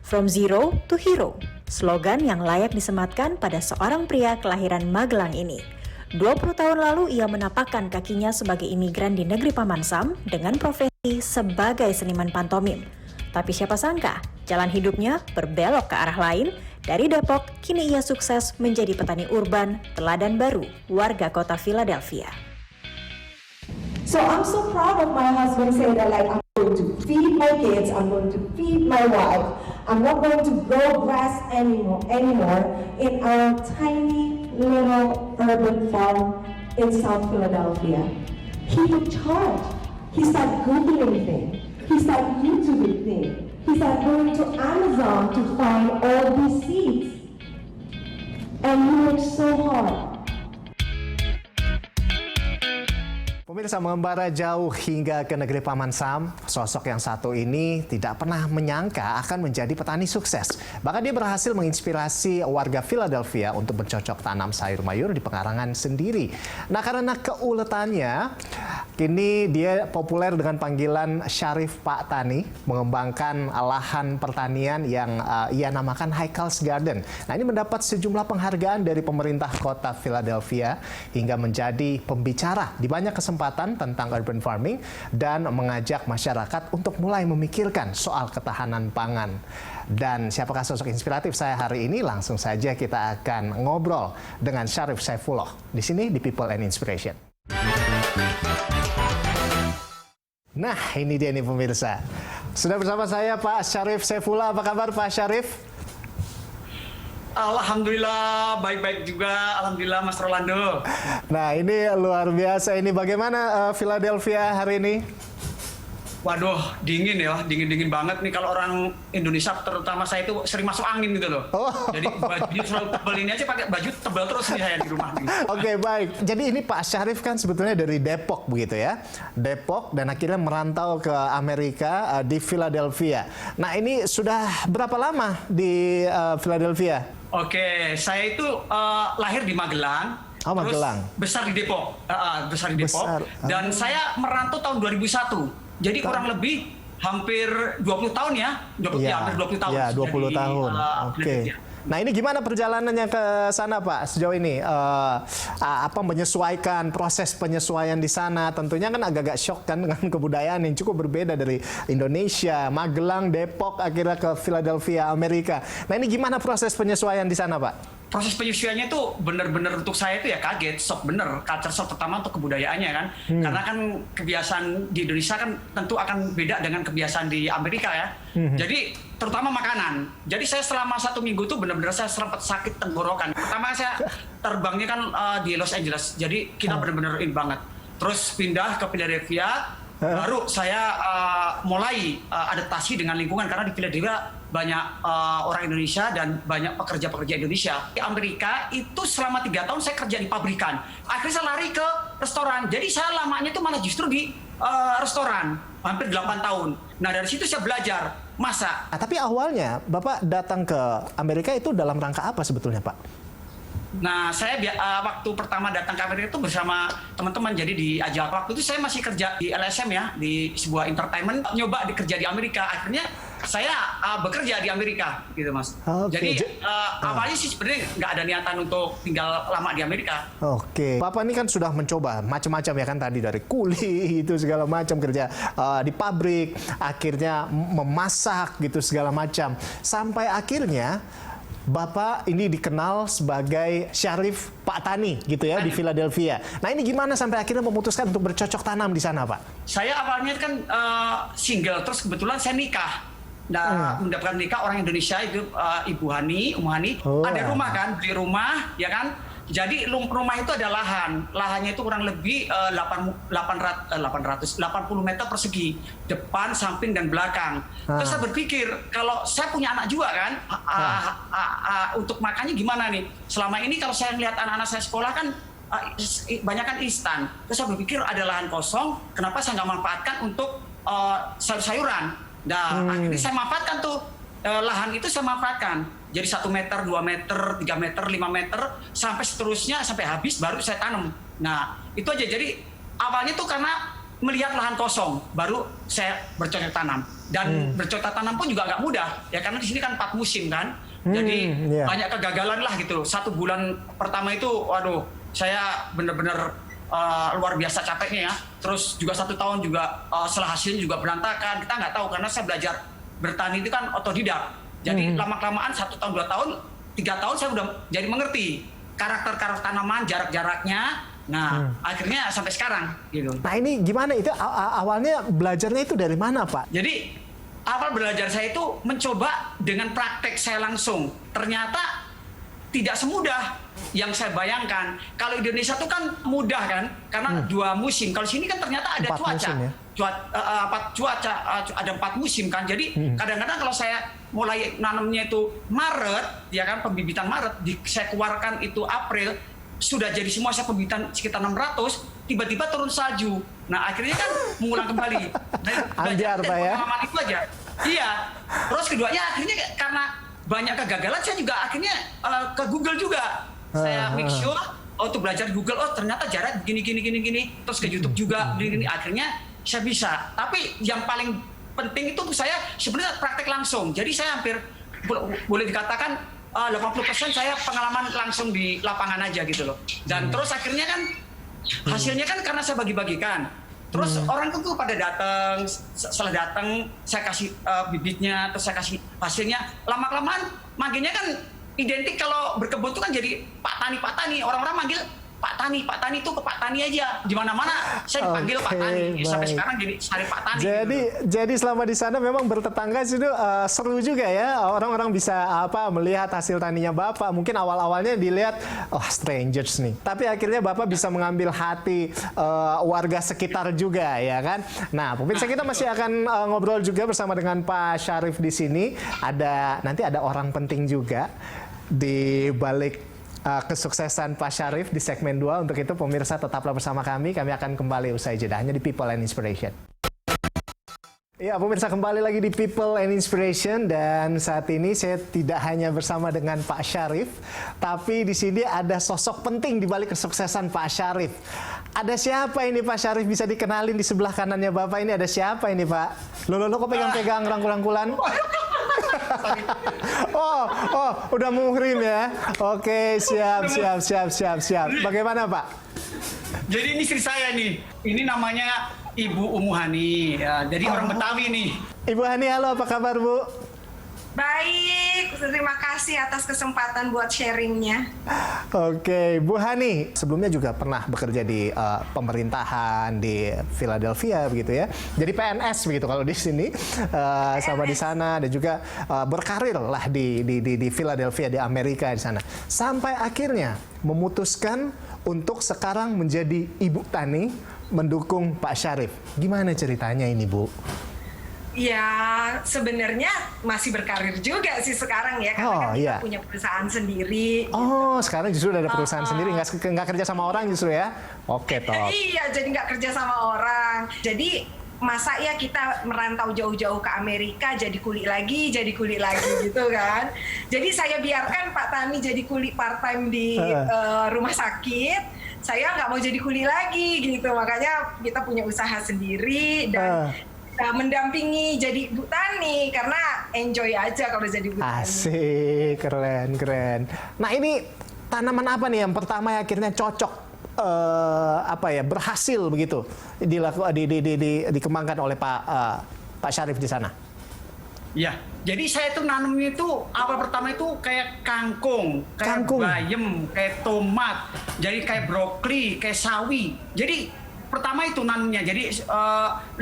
From Zero to Hero, slogan yang layak disematkan pada seorang pria kelahiran Magelang ini. 20 tahun lalu ia menapakkan kakinya sebagai imigran di negeri Paman Sam dengan profesi sebagai seniman pantomim. Tapi siapa sangka, jalan hidupnya berbelok ke arah lain. Dari Depok, kini ia sukses menjadi petani urban, teladan baru, warga kota Philadelphia. So I'm so proud of my husband saying that I'm going to feed my kids, I'm going to feed my wife. I'm not going to grow grass anymore in our tiny little urban farm in South Philadelphia. He took charge. He started Googling things. He started YouTubing things. He started going to Amazon to find all these seeds. And he worked so hard. Pemirsa, mengembara jauh hingga ke negeri Paman Sam, sosok yang satu ini tidak pernah menyangka akan menjadi petani sukses. Bahkan dia berhasil menginspirasi warga Philadelphia untuk bercocok tanam sayur mayur di pekarangan sendiri. Nah, karena keuletannya, kini dia populer dengan panggilan Syarif Pak Tani, mengembangkan lahan pertanian yang ia namakan Haikals Garden. Nah, ini mendapat sejumlah penghargaan dari pemerintah kota Philadelphia hingga menjadi pembicara di banyak kesempatan tentang urban farming dan mengajak masyarakat untuk mulai memikirkan soal ketahanan pangan. Dan siapakah sosok inspiratif saya hari ini? Langsung saja kita akan ngobrol dengan Syarif Saifullah di sini di People and Inspiration. Nah, ini dia nih pemirsa. Sudah bersama saya Pak Syarif Saifullah. Apa kabar Pak Syarif? Alhamdulillah, baik-baik juga. Alhamdulillah, Mas Rolando. Nah, ini luar biasa. Ini bagaimana Philadelphia hari ini? Waduh, dingin ya, dingin-dingin banget nih. Kalau orang Indonesia, terutama saya itu sering masuk angin gitu loh. Oh. Jadi bajunya selalu tebel, ini aja pakai baju tebal terus nih saya di rumah. Oke, baik. Jadi ini Pak Syarif kan sebetulnya dari Depok begitu ya. Depok dan akhirnya merantau ke Amerika di Philadelphia. Nah, ini sudah berapa lama di Philadelphia? Oke, saya itu lahir di Magelang. Oh, Magelang. Terus besar di Depok. Besar di Depok. Besar. Dan saya merantau tahun 2001. Jadi kurang lebih hampir 20 tahun ya. Hampir 20 tahun. Ya, 20 tahun. Oke. Nah, ini gimana perjalanannya ke sana, Pak, sejauh ini? Menyesuaikan, proses penyesuaian di sana. Tentunya kan agak-agak shock kan dengan kebudayaan yang cukup berbeda dari Indonesia, Magelang, Depok, akhirnya ke Philadelphia, Amerika. Nah, ini gimana proses penyesuaian di sana, Pak? Proses penyesuaiannya itu benar-benar untuk saya itu ya kaget, shock bener, culture shock pertama untuk kebudayaannya kan. Karena kan kebiasaan di Indonesia kan tentu akan beda dengan kebiasaan di Amerika ya. Jadi terutama makanan. Jadi saya selama 1 minggu tuh benar-benar saya sempat sakit tenggorokan. Pertama saya terbangnya kan di Los Angeles, jadi kita benar-benar in banget. Terus pindah ke Philadelphia, baru saya mulai adaptasi dengan lingkungan karena di Philadelphia banyak orang Indonesia dan banyak pekerja-pekerja Indonesia. Di Amerika itu selama 3 tahun saya kerja di pabrikan. Akhirnya saya lari ke restoran. Jadi saya lamanya itu malah justru di restoran, hampir 8 tahun. Nah, dari situ saya belajar masak. Tapi awalnya Bapak datang ke Amerika itu dalam rangka apa sebetulnya, Pak? Nah, saya waktu pertama datang ke Amerika itu bersama teman-teman. Jadi diajak, waktu itu saya masih kerja di LSM ya, di sebuah entertainment, nyoba kerja di Amerika. Akhirnya saya bekerja di Amerika, gitu Mas. Okay. Jadi awalnya sih sebenarnya nggak ada niatan untuk tinggal lama di Amerika. Oke. Bapak ini kan sudah mencoba macam-macam ya kan, tadi dari kuli itu segala macam, kerja di pabrik, akhirnya memasak gitu segala macam. Sampai akhirnya Bapak ini dikenal sebagai Syarif Pak Tani gitu ya di Philadelphia. Nah, ini gimana sampai akhirnya memutuskan untuk bercocok tanam di sana, Pak? Saya awalnya kan single, terus kebetulan saya nikah. Nah, mendapatkan nikah orang Indonesia itu Ibu Hani, Hani. Ada rumah kan, beli rumah, ya kan? Jadi rumah itu ada lahan. Lahannya itu kurang lebih 80 meter persegi, depan, samping, dan belakang. Terus saya berpikir, kalau saya punya anak juga kan, untuk makannya gimana nih? Selama ini kalau saya melihat anak-anak saya sekolah kan, banyak kan instan. Terus saya berpikir ada lahan kosong, kenapa saya nggak manfaatkan untuk sayur-sayuran? Nah, akhirnya saya manfaatkan tuh, lahan itu saya manfaatkan. Jadi 1 meter, 2 meter, 3 meter, 5 meter, sampai seterusnya, sampai habis baru saya tanam. Nah, itu aja. Jadi awalnya tuh karena melihat lahan kosong, baru saya bercocok tanam. Dan bercocok tanam pun juga agak mudah, ya karena di sini kan 4 musim kan. Jadi banyak kegagalan lah gitu. 1 bulan pertama itu, waduh, saya benar-benar luar biasa capeknya ya. Terus juga 1 tahun juga setelah hasilnya juga berantakan. Kita nggak tahu karena saya belajar bertani itu kan otodidak. Jadi lama-kelamaan 1 tahun, 2 tahun, 3 tahun saya udah jadi mengerti karakter tanaman, jarak-jaraknya. Nah, akhirnya sampai sekarang gitu. Nah ini gimana itu awalnya belajarnya itu dari mana Pak? Jadi awal belajar saya itu mencoba dengan praktek saya langsung. Ternyata tidak semudah yang saya bayangkan. Kalau Indonesia itu kan mudah kan, karena 2 musim. Kalau sini kan ternyata ada 4 cuaca. musim, ya? Ada 4 musim kan. Jadi kadang-kadang kalau saya mulai nanamnya itu Maret, ya kan pembibitan Maret, saya keluarkan itu April, sudah jadi semua saya pembibitan sekitar 600, tiba-tiba turun salju. Nah akhirnya kan mengulang kembali. Anjar Pak ya? Pengalaman itu aja. Iya. Terus keduanya akhirnya karena banyak kegagalan, saya juga akhirnya ke Google juga. Saya make sure untuk belajar Google, oh ternyata jarak gini. Terus ke YouTube juga gini. Akhirnya saya bisa. Tapi yang paling penting itu saya sebenarnya praktek langsung. Jadi saya hampir boleh dikatakan 80% saya pengalaman langsung di lapangan aja gitu loh. Dan terus akhirnya kan hasilnya kan karena saya bagi-bagikan. Terus orang tuh pada datang, setelah datang saya kasih bibitnya, terus saya kasih hasilnya. Lama-kelamaan manggilnya kan identik, kalau berkebun itu kan jadi Pak Tani. Orang-orang manggil Pak Tani itu ke Pak Tani aja. Di mana-mana saya dipanggil Pak Tani. Sampai sekarang jadi sari Pak Tani. Jadi selama di sana memang bertetangga itu seru juga ya. Orang-orang bisa melihat hasil taninya Bapak. Mungkin awal-awalnya dilihat strangers nih. Tapi akhirnya Bapak bisa mengambil hati warga sekitar juga ya kan. Nah, pemirsa kita masih akan ngobrol juga bersama dengan Pak Syarif di sini. Nanti ada orang penting juga di balik kesuksesan Pak Syarif di segmen 2. Untuk itu pemirsa tetaplah bersama kami. Kami akan kembali usai jeda hanya di People and Inspiration. Ya, pemirsa kembali lagi di People and Inspiration, dan saat ini saya tidak hanya bersama dengan Pak Syarif, tapi di sini ada sosok penting di balik kesuksesan Pak Syarif. Ada siapa ini Pak Syarif? Bisa dikenalin di sebelah kanannya Bapak ini ada siapa ini Pak? Lo kok pegang-pegang rangkul-rangkulan? Udah muhrim ya. Oke, siap. Bagaimana Pak? Jadi ini istri saya nih. Ini namanya Ibu Umuhani. Ya, jadi orang Betawi nih. Ibu Hani, halo, apa kabar Bu? Baik, terima kasih atas kesempatan buat sharingnya. Oke, Bu Hani, sebelumnya juga pernah bekerja di pemerintahan di Philadelphia begitu ya. Jadi PNS begitu kalau di sini sama di sana, dan juga berkarir lah di Philadelphia di Amerika di sana. Sampai akhirnya memutuskan untuk sekarang menjadi ibu tani mendukung Pak Syarif. Gimana ceritanya ini, Bu? Ya, sebenarnya masih berkarir juga sih sekarang ya, karena kita punya perusahaan sendiri. Sekarang justru ada perusahaan sendiri, nggak kerja sama orang justru ya? Oke, toh. Iya, jadi nggak kerja sama orang. Jadi masa ya kita merantau jauh-jauh ke Amerika jadi kuli lagi gitu kan. Jadi saya biarkan Pak Tani jadi kuli part time di rumah sakit. Saya nggak mau jadi kuli lagi gitu, makanya kita punya usaha sendiri dan mendampingi jadi Bu Tani karena enjoy aja kalau jadi Bu Tani. Asik, keren. Nah ini tanaman apa nih yang pertama akhirnya cocok berhasil begitu dikembangkan oleh Pak Syarif di sana? Ya, jadi saya tuh nanamnya itu awal pertama itu kayak kangkung, kayak bayam, kayak tomat, jadi kayak brokoli, kayak sawi. Jadi pertama itu nanamnya jadi 5.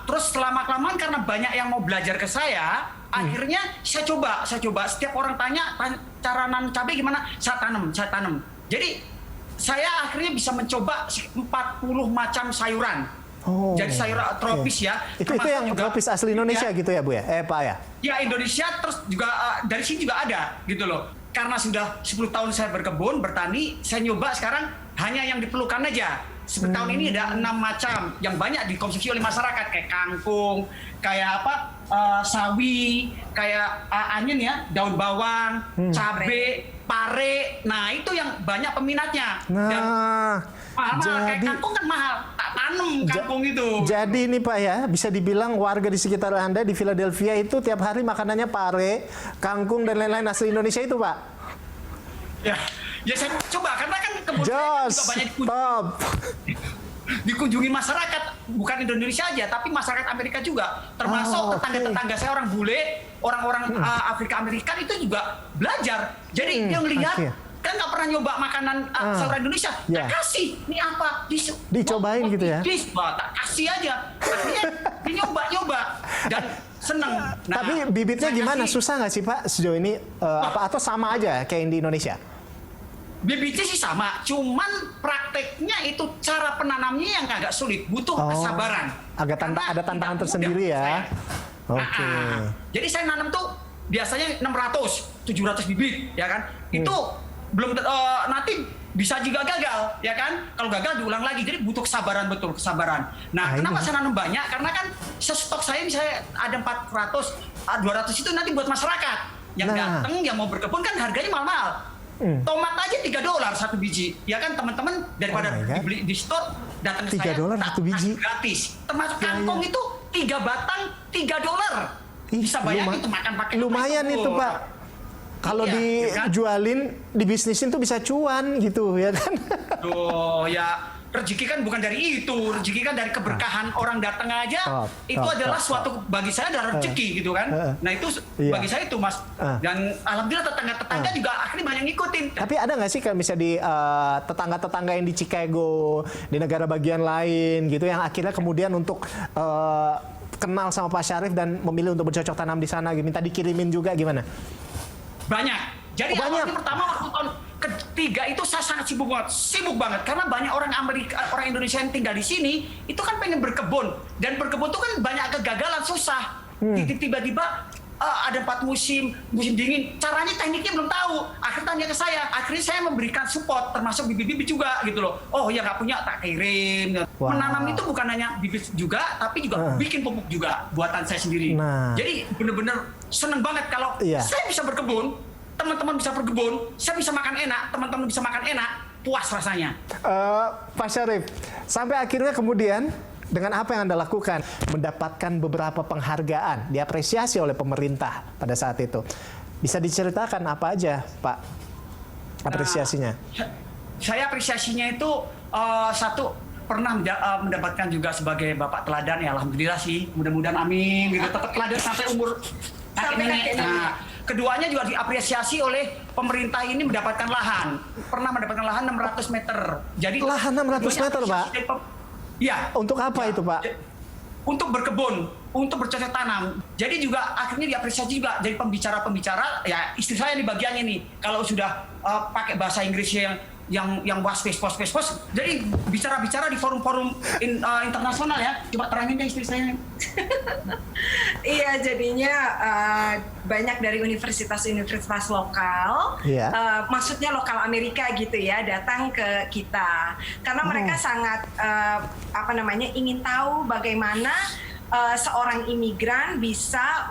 Terus lama-kelamaan karena banyak yang mau belajar ke saya, akhirnya saya coba. Setiap orang tanya cara nanam cabai gimana, saya tanam. Jadi saya akhirnya bisa mencoba 40 macam sayuran. Jadi sayuran tropis ya. Itu yang juga, tropis asli Indonesia gitu ya Bu ya? Pak ya? Ya Indonesia, terus juga dari sini juga ada gitu loh. Karena sudah 10 tahun saya berkebun, bertani, saya nyoba sekarang hanya yang diperlukan aja. Tahun ini ada 6 macam yang banyak dikonsumsi oleh masyarakat, kayak kangkung, kayak sawi, kayak onion ya, daun bawang, cabai, pare. Nah itu yang banyak peminatnya. Dan mahal, kayak kangkung kan mahal. Tak tanem kangkung itu. Jadi ini Pak ya, bisa dibilang warga di sekitar Anda di Philadelphia itu tiap hari makanannya pare, kangkung dan lain-lain asli Indonesia itu Pak? Ya saya coba karena kan kebun saya Jos, juga banyak top. dikunjungi masyarakat, bukan Indonesia aja, tapi masyarakat Amerika juga, termasuk tetangga-tetangga saya orang bule, orang-orang Afrika Amerikan itu juga belajar. Jadi dia ngelihat kan nggak pernah nyoba makanan sauran Indonesia, tak kasih, ini apa? Dicobain gitu ya? Tak kasih aja, akhirnya dinyoba-nyoba dan seneng. Nah, tapi bibitnya saya gimana? kasih- Susah nggak sih Pak sejauh ini? Atau sama aja kayak yang di Indonesia? Bibitnya sih sama, cuman prakteknya itu cara penanamnya yang agak sulit, butuh kesabaran. Ada tantangan tidak tersendiri mudah, ya. saya. Oke. Jadi saya nanam tuh biasanya 600, 700 bibit, ya kan? Itu belum nanti bisa juga gagal, ya kan? Kalau gagal diulang lagi, jadi butuh kesabaran, betul kesabaran. Nah, kenapa saya nanam banyak? Karena kan stok saya misalnya ada 400, 200 itu nanti buat masyarakat yang datang, yang mau berkebun kan harganya mahal-mahal. Tomat aja $3 satu biji, ya kan teman-teman, daripada dibeli di store datang ke saya $3 satu biji gratis. Termasuk kangkung itu 3 batang $3. Bisa bayangin tuh makan pakai lumayan itu Pak. Kalau dijualin, dibisnisin tuh bisa cuan gitu ya kan? Tuh ya rezeki kan bukan dari itu, rezeki kan dari keberkahan orang datang aja. Itu adalah suatu bagi saya adalah rezeki gitu kan. Nah itu bagi saya itu Mas. Dan alhamdulillah tetangga-tetangga juga akhirnya banyak ngikutin. Tapi ada nggak sih kalau misalnya di tetangga-tetangga yang di Chicago, di negara bagian lain gitu, yang akhirnya kemudian untuk kenal sama Pak Syarif dan memilih untuk bercocok tanam di sana, minta dikirimin juga gimana? Banyak. Jadi banyak. awalnya pertama waktu tahun ketiga itu saya sangat sibuk banget karena banyak orang Indonesia yang tinggal di sini itu kan pengen berkebun, dan berkebun itu kan banyak kegagalan, susah. Tiba-tiba ada 4 musim dingin, caranya tekniknya belum tahu. Akhirnya tanya ke saya, akhirnya saya memberikan support termasuk bibit-bibit juga gitu loh. Oh ya nggak punya tak kirim. Menanam itu bukan hanya bibit juga, tapi juga bikin pupuk juga buatan saya sendiri. Jadi bener-bener seneng banget kalau saya bisa berkebun, teman-teman bisa berkebun, saya bisa makan enak, teman-teman bisa makan enak, puas rasanya. Pak Syarif, sampai akhirnya kemudian dengan apa yang Anda lakukan, mendapatkan beberapa penghargaan, diapresiasi oleh pemerintah pada saat itu. Bisa diceritakan apa aja, Pak, apresiasinya? Saya apresiasinya itu satu, pernah mendapatkan juga sebagai bapak teladan, ya alhamdulillah sih, mudah-mudahan amin, gitu, tetap teladan sampai umur kakek nenek. Nah, keduanya juga diapresiasi oleh pemerintah ini mendapatkan lahan, pernah mendapatkan lahan 600 meter. Jadi lahan 600 meter, Pak? Iya. Untuk apa itu, Pak? Untuk berkebun, untuk bercocok tanam. Jadi juga akhirnya diapresiasi juga jadi pembicara-pembicara. Ya istri saya di bagiannya nih. Kalau sudah pakai bahasa Inggrisnya yang was-was, jadi bicara-bicara di forum-forum internasional ya. Coba terangin deh istri saya. Iya, jadinya banyak dari universitas-universitas lokal, maksudnya lokal Amerika gitu ya, datang ke kita karena mereka sangat ingin tahu bagaimana seorang imigran bisa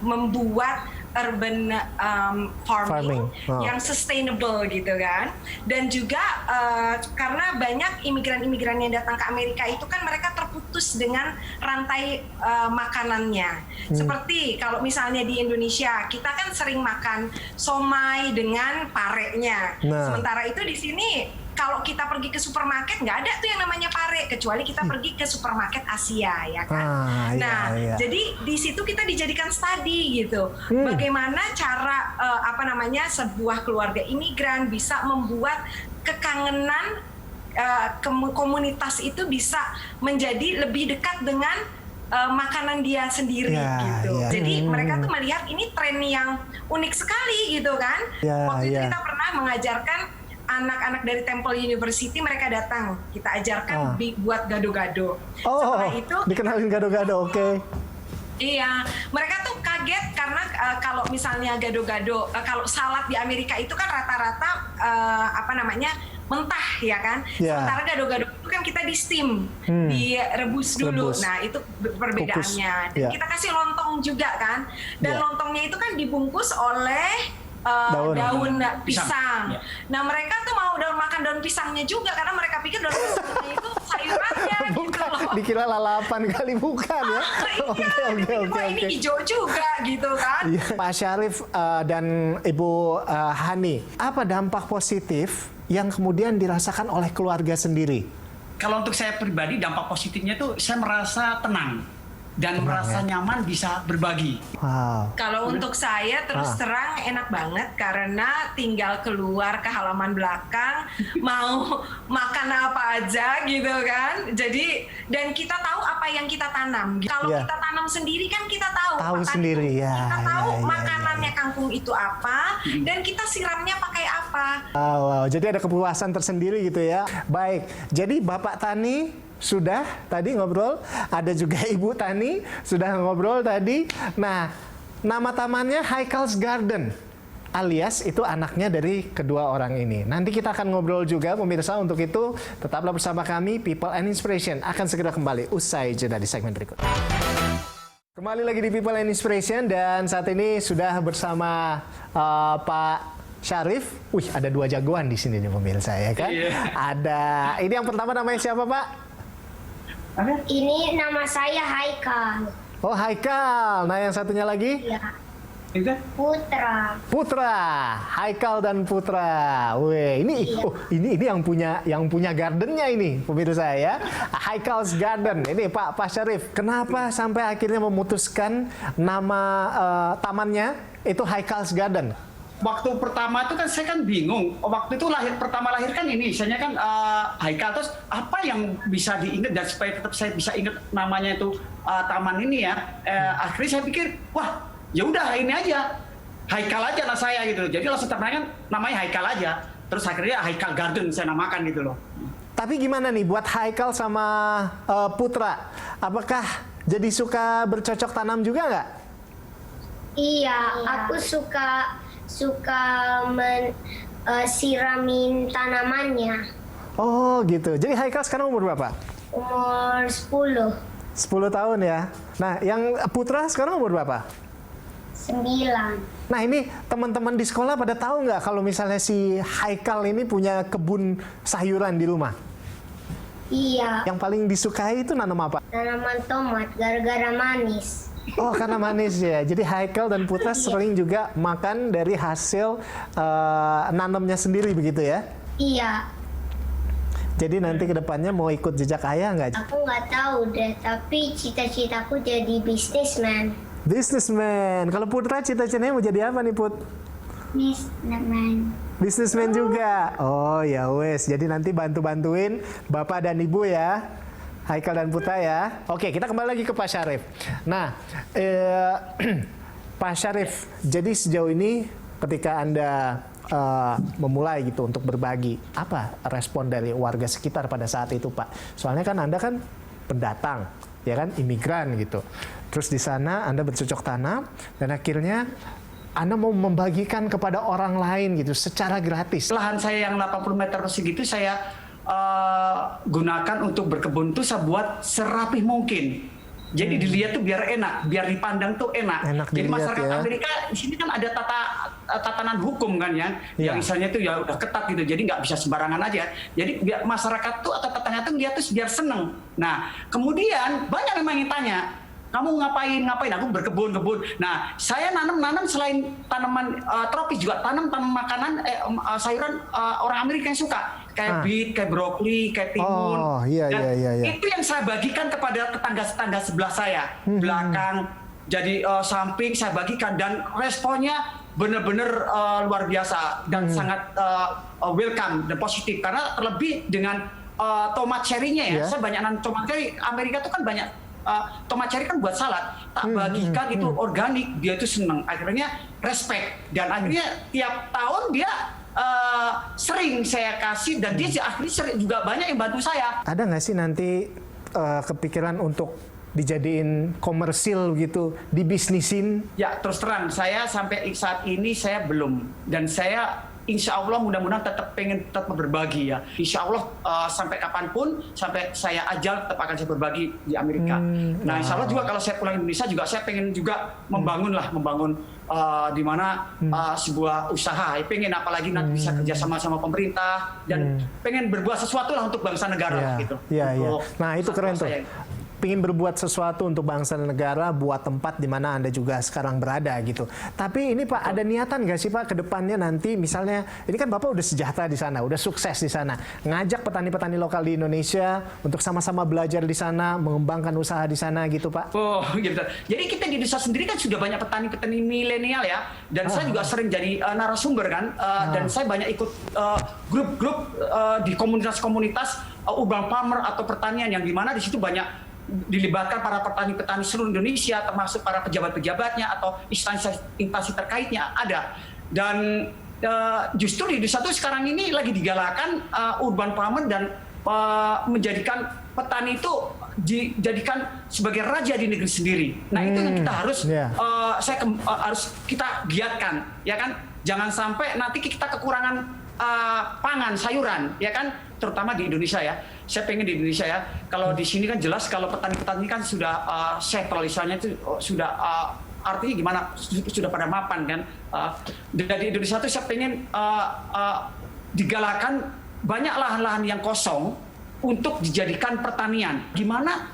membuat urban farming yang sustainable gitu kan. Dan juga karena banyak imigran-imigran yang datang ke Amerika itu kan mereka terputus dengan rantai makanannya. Seperti kalau misalnya di Indonesia kita kan sering makan somai dengan parenya. Sementara itu di sini kalau kita pergi ke supermarket nggak ada tuh yang namanya pare, kecuali kita pergi ke supermarket Asia ya kan. Jadi di situ kita dijadikan studi gitu, bagaimana cara sebuah keluarga imigran bisa membuat kekangenan komunitas itu bisa menjadi lebih dekat dengan makanan dia sendiri gitu. Jadi mereka tuh melihat ini tren yang unik sekali gitu kan. Waktu itu kita pernah mengajarkan anak-anak dari Temple University, mereka datang, kita ajarkan buat gado-gado. Setelah itu dikenalin gado-gado, oke. Iya, mereka tuh kaget karena kalau misalnya gado-gado, kalau salad di Amerika itu kan rata-rata mentah ya kan. Sementara gado-gado itu kan kita di steam, direbus dulu. Nah itu perbedaannya. Dan kita kasih lontong juga kan. Dan lontongnya itu kan dibungkus oleh daun pisang. Pisang. Ya. Nah mereka tuh mau makan daun pisangnya juga karena mereka pikir daun pisangnya itu sayurannya gitu Bukan, loh. dikira lalapan kali, bukan ya? Iya, wah ini hijau juga gitu kan. Iya. Pak Syarif dan Ibu Hani, apa dampak positif yang kemudian dirasakan oleh keluarga sendiri? Kalau untuk saya pribadi dampak positifnya tuh saya merasa tenang dan merasa nyaman bisa berbagi. Wow. Kalau untuk saya terus terang enak banget karena tinggal keluar ke halaman belakang mau makan apa aja gitu kan. Jadi dan kita tahu apa yang kita tanam. Kalau Yeah. kita tanam sendiri kan kita tahu. Tahu makan sendiri, itu. ya, Kita tahu ya, ya, makanannya kangkung itu apa dan kita siramnya pakai apa. Wow, jadi ada kepuasan tersendiri gitu ya. Baik, jadi Bapak Tani sudah tadi ngobrol, ada juga Ibu Tani sudah ngobrol tadi. Nah, nama tamannya Haikal's Garden, alias itu anaknya dari kedua orang ini. Nanti kita akan ngobrol juga pemirsa, untuk itu tetaplah bersama kami, People and Inspiration akan segera kembali usai jeda di segmen berikut. Kembali lagi di People and Inspiration dan saat ini sudah bersama Pak Syarif. Wih, ada dua jagoan di sini nih pemirsa ya kan? Iya. Ada, ini yang pertama namanya siapa Pak? Ini nama saya Haikal. Oh, Haikal. Nah, yang satunya lagi? Ya, Itu? Putra. Putra. Haikal dan Putra. Wih, ini ini yang punya gardennya ini, pemirsa ya. Haikal's Garden. Ini Pak Syarif. Kenapa sampai akhirnya memutuskan nama tamannya itu Haikal's Garden? Waktu pertama itu kan saya kan bingung. Waktu itu pertama lahir kan ini, misalnya kan Haikal, terus apa yang bisa diingat dan supaya tetap saya bisa ingat namanya itu taman ini ya. Akhirnya saya pikir, wah ya udah ini aja, Haikal aja lah saya gitu. Jadi langsung ternakan namanya Haikal aja. Terus akhirnya Haikal Garden saya namakan gitu loh. Tapi gimana nih buat Haikal sama Putra? Apakah jadi suka bercocok tanam juga nggak? Iya, aku suka siramin tanamannya. Oh gitu. Jadi Haikal sekarang umur berapa? Umur 10. 10 tahun ya. Nah, yang Putra sekarang umur berapa? 9. Nah, ini teman-teman di sekolah pada tahu nggak kalau misalnya si Haikal ini punya kebun sayuran di rumah? Iya, Yang paling disukai itu nanam apa? tanaman tomat gara-gara manis. Oh, karena manis ya. Jadi Haikal dan Putra sering juga makan dari hasil nanamnya sendiri begitu ya? Iya, Jadi nanti ke depannya mau ikut jejak ayah nggak? aku nggak tahu deh, tapi cita-citaku jadi businessman. Businessman. Kalau Putra cita-citanya mau jadi apa nih, Put? Businessman. Businessman juga. Oh ya wes. Jadi nanti bantu-bantuin Bapak dan Ibu ya. Haikal dan Putra ya. Oke, kita kembali lagi ke Pak Syarif. Nah, Pak Syarif, jadi sejauh ini ketika Anda memulai gitu untuk berbagi, apa respon dari warga sekitar pada saat itu, Pak? Soalnya kan Anda kan pendatang, ya kan, imigran gitu. Terus di sana Anda bercocok tanam dan akhirnya Anda mau membagikan kepada orang lain gitu secara gratis. Lahan saya yang 80 meter persegi itu saya gunakan untuk berkebun tuh saya buat serapih mungkin. Jadi dilihat tuh biar enak, biar dipandang tuh enak. Jadi dilihat, masyarakat ya. Amerika di sini kan ada tatanan hukum kan ya, yang misalnya tuh ya udah ketat gitu. Jadi nggak bisa sembarangan aja. Jadi biar masyarakat tuh atau tetangga tuh lihat tuh biar seneng. Nah kemudian banyak memang yang tanya, kamu ngapain? Aku berkebun. Nah, saya nanam selain tanaman tropis juga tanam makanan sayuran orang Amerika yang suka. Kayak beet, kayak brokoli, kayak timun. Oh, iya. Itu yang saya bagikan kepada tetangga-tetangga sebelah saya. Belakang, jadi samping saya bagikan. Dan responnya benar-benar luar biasa. Dan sangat welcome dan positif. Karena terlebih dengan tomat cherry-nya ya. Saya banyak nanam tomat cherry. Amerika tuh kan banyak tomat cherry kan buat salad. Tak bagikan itu organik. Dia tuh seneng. Akhirnya respect. Dan akhirnya tiap tahun dia sering saya kasih dan dia akhirnya juga banyak yang bantu saya. Ada nggak sih nanti kepikiran untuk dijadiin komersil gitu, dibisnisin? Ya terus terang saya sampai saat ini saya belum, dan saya insya Allah mudah-mudahan pengen tetap berbagi ya. Insya Allah sampai kapanpun, sampai saya ajal tetap akan saya berbagi di Amerika. Nah insya Allah juga kalau saya pulang Indonesia juga saya pengen juga membangun di mana sebuah usaha. Pengen apalagi nanti bisa kerja sama pemerintah dan pengen berbuat sesuatu lah untuk bangsa negara gitu. Iya. Nah itu keren tuh. Pengen berbuat sesuatu untuk bangsa dan negara, buat tempat di mana Anda juga sekarang berada gitu. Tapi ini Pak, ada niatan nggak sih Pak ke depannya nanti misalnya, ini kan Bapak udah sejahtera di sana, udah sukses di sana, ngajak petani-petani lokal di Indonesia untuk sama-sama belajar di sana, mengembangkan usaha di sana gitu Pak? Oh gitu. Jadi kita di desa sendiri kan sudah banyak petani-petani milenial ya, dan saya juga sering jadi narasumber kan, dan saya banyak ikut grup-grup di komunitas-komunitas urban farmer atau pertanian yang dimana di situ banyak dilibatkan para petani-petani seluruh Indonesia, termasuk para pejabat-pejabatnya atau instansi terkaitnya ada. Dan justru di desa itu sekarang ini lagi digalakan urban farmer dan menjadikan petani itu dijadikan sebagai raja di negeri sendiri. Nah itu yang kita harus harus kita giatkan, ya kan? Jangan sampai nanti kita kekurangan pangan, sayuran, ya kan? Terutama di Indonesia ya. Saya pengen di Indonesia ya. Kalau di sini kan jelas kalau petani-petani kan sudah sentralisasinya itu sudah artinya gimana? Sudah pada mapan kan. Dan di Indonesia itu saya pengen digalakan banyak lahan-lahan yang kosong untuk dijadikan pertanian. Gimana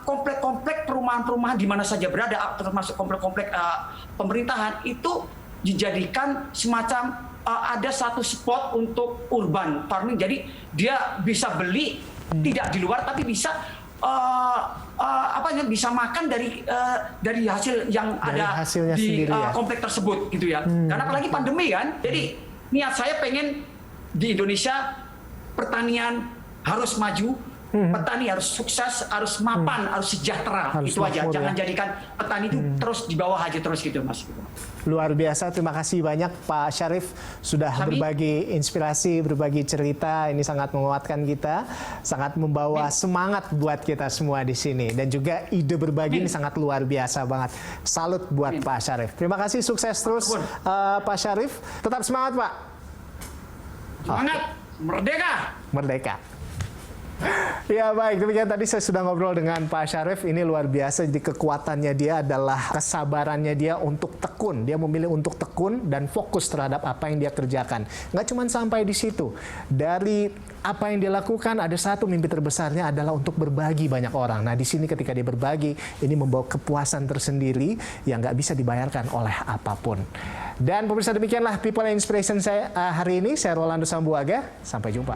komplek-komplek perumahan-perumahan di mana saja berada, termasuk komplek-komplek pemerintahan itu dijadikan semacam ada satu spot untuk urban farming. Jadi dia bisa beli tidak di luar, tapi bisa bisa makan dari hasil yang ada di komplek tersebut gitu ya. Karena apalagi pandemi kan. Jadi niat saya pengen di Indonesia pertanian harus maju, petani harus sukses, harus mapan, harus sejahtera. Harus itu aja. Jangan jadikan petani itu terus di bawah aja terus gitu Mas. Luar biasa, terima kasih banyak Pak Syarif sudah berbagi inspirasi, berbagi cerita. Ini sangat menguatkan kita, sangat membawa semangat buat kita semua di sini. Dan juga ide berbagi ini sangat luar biasa banget. Salut buat Pak Syarif. Terima kasih, sukses terus Pak Syarif. Tetap semangat Pak. Semangat, merdeka. Merdeka. Ya baik, demikian tadi saya sudah ngobrol dengan Pak Syarif. Ini luar biasa, jadi kekuatannya dia adalah kesabarannya dia untuk tekun. Dia memilih untuk tekun dan fokus terhadap apa yang dia kerjakan. Nggak cuma sampai di situ. Dari apa yang dia lakukan, ada satu mimpi terbesarnya adalah untuk berbagi banyak orang. Nah di sini ketika dia berbagi, ini membawa kepuasan tersendiri yang nggak bisa dibayarkan oleh apapun. Dan pemirsa, demikianlah People Inspiration saya hari ini. Saya Rolando Sambuaga. Sampai jumpa.